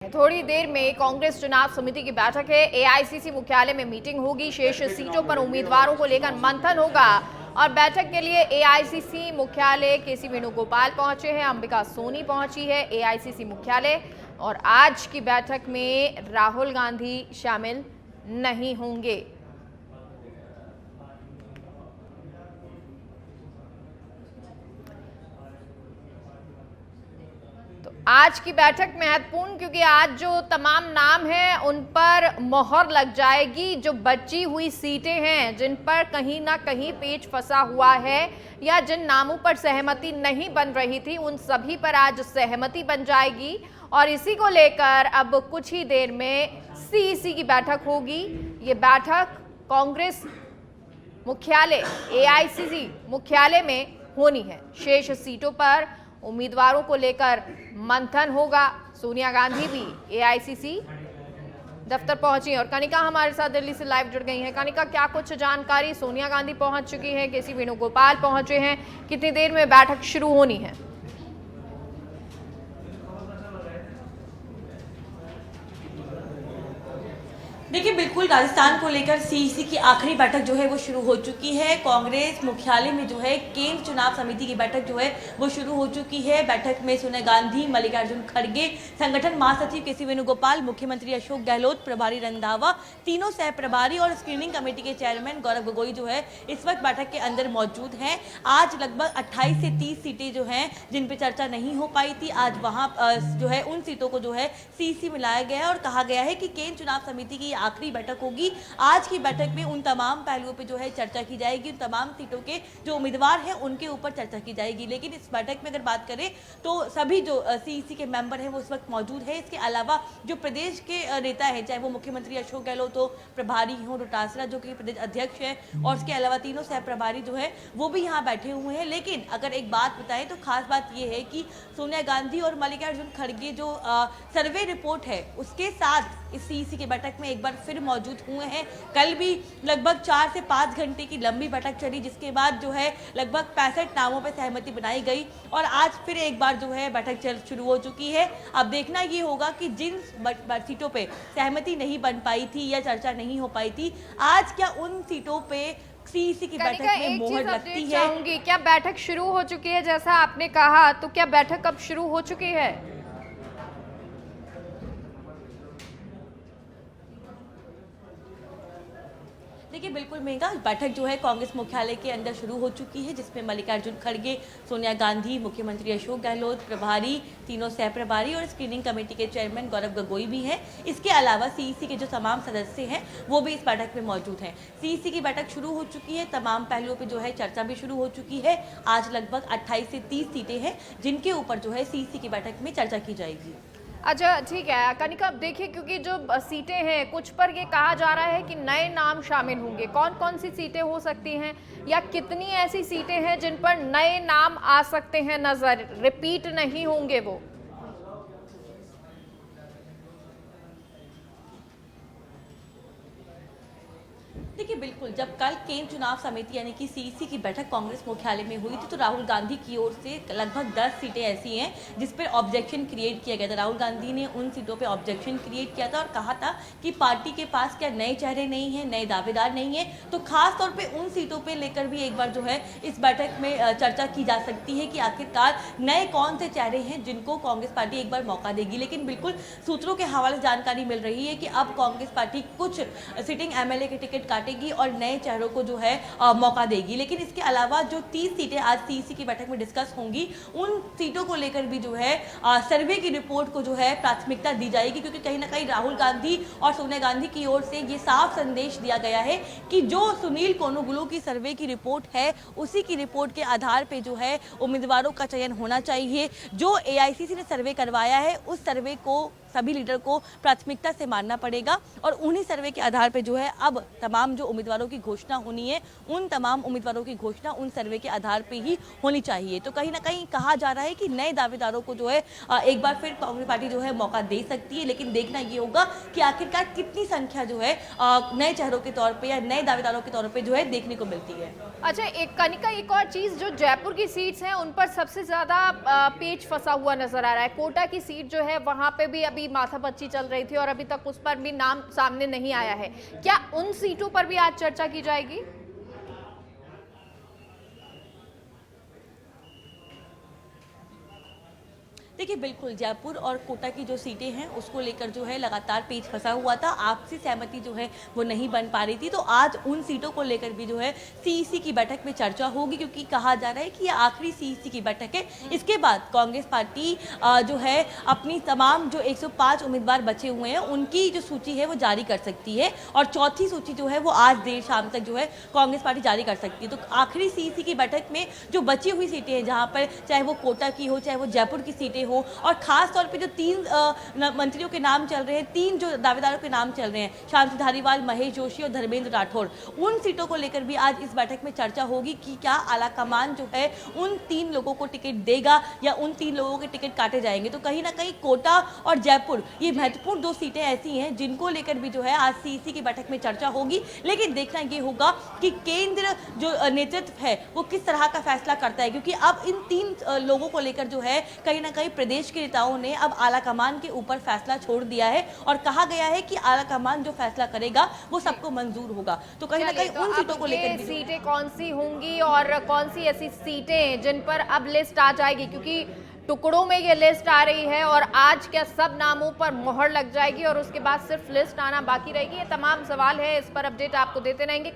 थोड़ी देर में कांग्रेस चुनाव समिति की बैठक है। एआईसीसी मुख्यालय में मीटिंग होगी। शेष सीटों पर उम्मीदवारों को लेकर मंथन होगा और बैठक के लिए एआईसीसी मुख्यालय केसी वेणुगोपाल पहुंचे हैं, अंबिका सोनी पहुंची है एआईसीसी मुख्यालय। और आज की बैठक में राहुल गांधी शामिल नहीं होंगे। आज की बैठक महत्वपूर्ण क्योंकि आज जो तमाम नाम हैं उन पर मोहर लग जाएगी। जो बची हुई सीटें हैं जिन पर कहीं ना कहीं पेच फंसा हुआ है या जिन नामों पर सहमति नहीं बन रही थी उन सभी पर आज सहमति बन जाएगी। और इसी को लेकर अब कुछ ही देर में सीईसी की बैठक होगी। ये बैठक कांग्रेस मुख्यालय एआईसीसी मुख्यालय में होनी है। शेष सीटों पर उम्मीदवारों को लेकर मंथन होगा। सोनिया गांधी भी एआईसीसी दफ्तर पहुंची और कनिका हमारे साथ दिल्ली से लाइव जुड़ गई हैं। कनिका, क्या कुछ जानकारी? सोनिया गांधी पहुंच चुकी है, केसी वेणुगोपाल पहुंचे हैं, कितनी देर में बैठक शुरू होनी है? देखिए, बिल्कुल राजस्थान को लेकर सीईसी की आखिरी बैठक जो है वो शुरू हो चुकी है। कांग्रेस मुख्यालय में जो है केंद्र चुनाव समिति की बैठक जो है वो शुरू हो चुकी है। बैठक में सोनिया गांधी, मल्लिकार्जुन खड़गे, संगठन महासचिव केसी वेणुगोपाल, मुख्यमंत्री अशोक गहलोत, प्रभारी रंधावा, तीनों सह प्रभारी और स्क्रीनिंग कमेटी के चेयरमैन गौरव गोगोई जो है इस वक्त बैठक के अंदर मौजूद हैं। आज लगभग 28 से 30 सीटें जो हैं जिन पर चर्चा नहीं हो पाई थी, आज वहाँ जो है उन सीटों को जो है सीईसी में लाया गया है और कहा गया है कि केंद्र चुनाव समिति की आखिरी बैठक होगी। आज की बैठक में उन तमाम पहलुओं पे जो है चर्चा की जाएगी। उन तमाम सीटों के जो उम्मीदवार हैं उनके ऊपर चर्चा की जाएगी। लेकिन इस बैठक में अगर बात करें तो सभी जो सीईसी के मेंबर हैं वो इस वक्त मौजूद है। इसके अलावा जो प्रदेश के नेता हैं, चाहे वो मुख्यमंत्री अशोक गहलोत हो, प्रभारी हो डोटासरा जो कि प्रदेश अध्यक्ष है, और उसके अलावा तीनों सह प्रभारी जो है वो भी यहाँ बैठे हुए हैं। लेकिन अगर एक बात बताएं तो खास बात यह है कि सोनिया गांधी और मल्लिकार्जुन खड़गे जो सर्वे रिपोर्ट है उसके साथ इस सीईसी की बैठक में एक बार फिर मौजूद हुए हैं। कल भी लगभग 4 से 5 घंटे की लंबी बैठक चली, जिसके बाद जो है लगभग 65 नामों पर सहमति बनाई गई और आज फिर एक बार जो है बैठक शुरू हो चुकी है। अब देखना ये होगा कि जिन सीटों पे सहमति नहीं बन पाई थी या चर्चा नहीं हो पाई थी, आज क्या उन सीटों पे सीईसी की बैठक में मोहर लगती है? क्या बैठक शुरू हो चुकी है जैसा आपने कहा, तो क्या बैठक अब शुरू हो चुकी है? देखिए, बिल्कुल मेगा बैठक जो है कांग्रेस मुख्यालय के अंदर शुरू हो चुकी है, जिसमें मल्लिकार्जुन खड़गे, सोनिया गांधी, मुख्यमंत्री अशोक गहलोत, प्रभारी, तीनों सह प्रभारी और स्क्रीनिंग कमेटी के चेयरमैन गौरव गोगोई भी हैं। इसके अलावा सीईसी के जो तमाम सदस्य हैं वो भी इस बैठक में मौजूद हैं। सीईसी की बैठक शुरू हो चुकी है, तमाम पहलुओं पर जो है चर्चा भी शुरू हो चुकी है। आज लगभग 28 से 30 सीटें हैं जिनके ऊपर जो है सीईसी की बैठक में चर्चा की जाएगी। अच्छा, ठीक है कनिका, अब देखिए क्योंकि जो सीटें हैं कुछ पर ये कहा जा रहा है कि नए नाम शामिल होंगे। कौन कौन सी सीटें हो सकती हैं या कितनी ऐसी सीटें हैं जिन पर नए नाम आ सकते हैं नजर, रिपीट नहीं होंगे वो? देखिए, बिल्कुल जब कल केंद्र चुनाव समिति यानी कि सीईसी की बैठक कांग्रेस मुख्यालय में हुई थी तो राहुल गांधी की ओर से लगभग 10 सीटें ऐसी हैं जिस पर ऑब्जेक्शन क्रिएट किया गया था। राहुल गांधी ने उन सीटों पे ऑब्जेक्शन क्रिएट किया था और कहा था कि पार्टी के पास क्या नए चेहरे नहीं हैं, नए दावेदार नहीं है, तो खास तौर पर उन सीटों पर लेकर भी एक बार जो है इस बैठक में चर्चा की जा सकती है कि आखिरकार नए कौन से चेहरे हैं जिनको कांग्रेस पार्टी एक बार मौका देगी। लेकिन बिल्कुल सूत्रों के हवाले से जानकारी मिल रही है कि अब कांग्रेस पार्टी कुछ सिटिंग एमएलए के टिकट काटेगी और नए चेहरों को जो है मौका देगी। लेकिन इसके अलावा जो 30 सीटें आज सीईसी की बैठक में डिस्कस होंगी, उन सीटों को लेकर भी जो है सर्वे की रिपोर्ट को जो है प्राथमिकता दी जाएगी, क्योंकि कहीं ना कहीं राहुल गांधी और सोनिया गांधी की ओर से ये साफ संदेश दिया गया है कि जो सुनील कोनुगुलु की सर्वे की रिपोर्ट है उसी की रिपोर्ट के आधार पर जो है उम्मीदवारों का चयन होना चाहिए। जो एआईसीसी ने सर्वे करवाया है उस सर्वे को सभी लीडर को प्राथमिकता से मानना पड़ेगा और उन्हीं सर्वे के आधार पर जो है अब तमाम जो उम्मीदवारों की घोषणा होनी है, उन तमाम उम्मीदवारों की घोषणा उन सर्वे के आधार पर ही होनी चाहिए। तो कहीं ना कहीं कहा जा रहा है कि नए दावेदारों को जो है एक बार फिर कांग्रेस पार्टी जो है मौका दे सकती है। लेकिन देखना ये होगा कि आखिरकार कितनी संख्या जो है नए चेहरों के तौर पर या नए दावेदारों के तौर पर जो है देखने को मिलती है। अच्छा, एक कनिका, एक और चीज, जो जयपुर की सीट्स हैं उन पर सबसे ज्यादा पेच फंसा हुआ नजर आ रहा है। कोटा की सीट जो है वहां पे भी अभी अभी माथापच्ची चल रही थी और अभी तक उस पर भी नाम सामने नहीं आया है, क्या उन सीटों पर भी आज चर्चा की जाएगी? देखिए बिल्कुल, जयपुर और कोटा की जो सीटें हैं उसको लेकर जो है लगातार पेच फंसा हुआ था, आपसी सहमति जो है वो नहीं बन पा रही थी। तो आज उन सीटों को लेकर भी जो है सीईसी की बैठक में चर्चा होगी, क्योंकि कहा जा रहा है कि ये आखिरी सीईसी की बैठक है। इसके बाद कांग्रेस पार्टी जो है अपनी तमाम जो 105 उम्मीदवार बचे हुए हैं उनकी जो सूची है वो जारी कर सकती है, और चौथी सूची जो है वो आज देर शाम तक जो है कांग्रेस पार्टी जारी कर सकती है। तो आखिरी सीईसी की बैठक में जो बची हुई सीटें हैं, जहाँ पर चाहे वो कोटा की हो, चाहे वो जयपुर की सीटें हो, और खास तौर पे जो 3 मंत्रियों के नाम चल रहे हैं, 3 जो दावेदारों के नाम चल रहे हैं, शांति धारीवाल, महेश जोशी और धर्मेंद्र राठौड़, उन सीटों को लेकर भी आज इस बैठक में चर्चा होगी कि क्या आलाकमान जो है उन 3 लोगों को टिकट देगा या उन 3 लोगों के टिकट काटे जाएंगे। तो कहीं ना कहीं कोटा और जयपुर ये महत्वपूर्ण 2 सीटें ऐसी हैं जिनको लेकर भी जो है आज सीईसी की बैठक में चर्चा होगी। लेकिन देखना ये होगा कि केंद्र जो नेतृत्व है वो किस तरह का फैसला करता है, क्योंकि अब इन 3 लोगों को लेकर जो है कहीं ना कहीं प्रदेश के नेताओं ने अब आलाकमान के ऊपर फैसला छोड़ दिया है और कहा गया है कि आलाकमान जो फैसला करेगा वो सबको मंजूर होगा। तो कहीं ना कहीं उन सीटों को लेकर सीटें कौन सी होंगी और कौन सी ऐसी सीटें जिन पर अब लिस्ट आ जाएगी, क्योंकि टुकड़ों में ये लिस्ट आ रही है और आज क्या सब नामों पर मोहर लग जाएगी और उसके बाद सिर्फ लिस्ट आना बाकी रहेगी? ये तमाम सवाल है, इस पर अपडेट आपको देते रहेंगे।